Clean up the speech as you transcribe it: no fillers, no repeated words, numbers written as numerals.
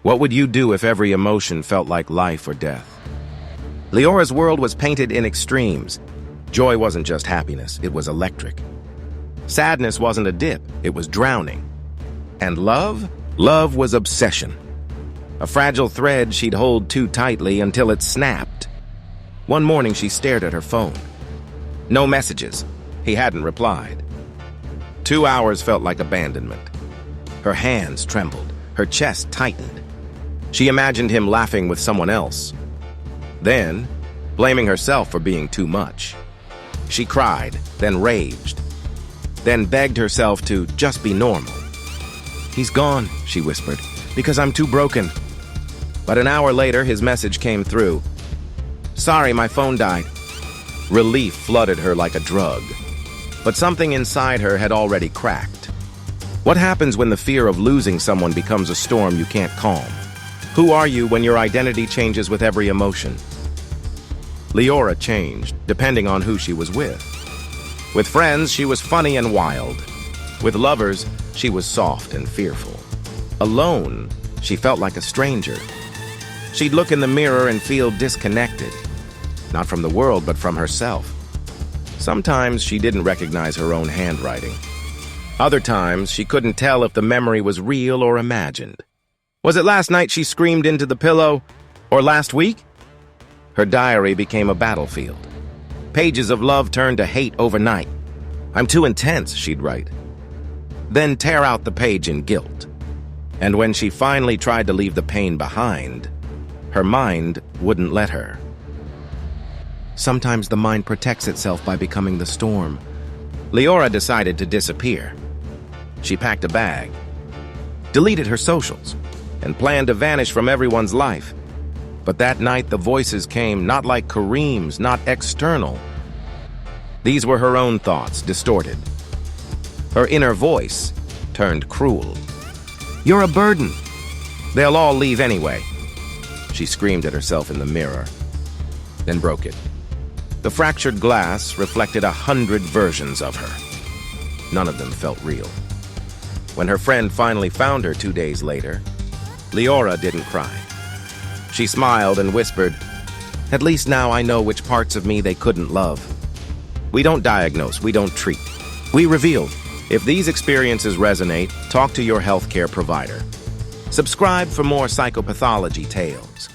What would you do if every emotion felt like life or death? Liora's world was painted in extremes. Joy wasn't just happiness, it was electric. Sadness wasn't a dip, it was drowning. And love? Love was obsession. A fragile thread she'd hold too tightly until it snapped. One morning she stared at her phone. No messages. He hadn't replied. 2 hours felt like abandonment. Her hands trembled, her chest tightened. She imagined him laughing with someone else. Then, blaming herself for being too much. She cried, then raged, then begged herself to just be normal. "He's gone," she whispered, "because I'm too broken." But an hour later, his message came through. "Sorry, my phone died." Relief flooded her like a drug. But something inside her had already cracked. What happens when the fear of losing someone becomes a storm you can't calm? Who are you when your identity changes with every emotion? Liora changed, depending on who she was with. With friends, she was funny and wild. With lovers, she was soft and fearful. Alone, she felt like a stranger. She'd look in the mirror and feel disconnected. Not from the world, but from herself. Sometimes she didn't recognize her own handwriting. Other times, she couldn't tell if the memory was real or imagined. Was it last night she screamed into the pillow? Or last week? Her diary became a battlefield. Pages of love turned to hate overnight. "I'm too intense," she'd write. Then tear out the page in guilt. And when she finally tried to leave the pain behind, her mind wouldn't let her. Sometimes the mind protects itself by becoming the storm. Liora decided to disappear. She packed a bag, deleted her socials, and planned to vanish from everyone's life. But that night, the voices came not like Kareem's, not external. These were her own thoughts, distorted. Her inner voice turned cruel. "You're a burden. They'll all leave anyway." She screamed at herself in the mirror, then broke it. The fractured glass reflected 100 versions of her. None of them felt real. When her friend finally found her 2 days later, Liora didn't cry. She smiled and whispered, "At least now I know which parts of me they couldn't love." We don't diagnose, we don't treat. We reveal. If these experiences resonate, talk to your healthcare provider. Subscribe for more psychopathology tales.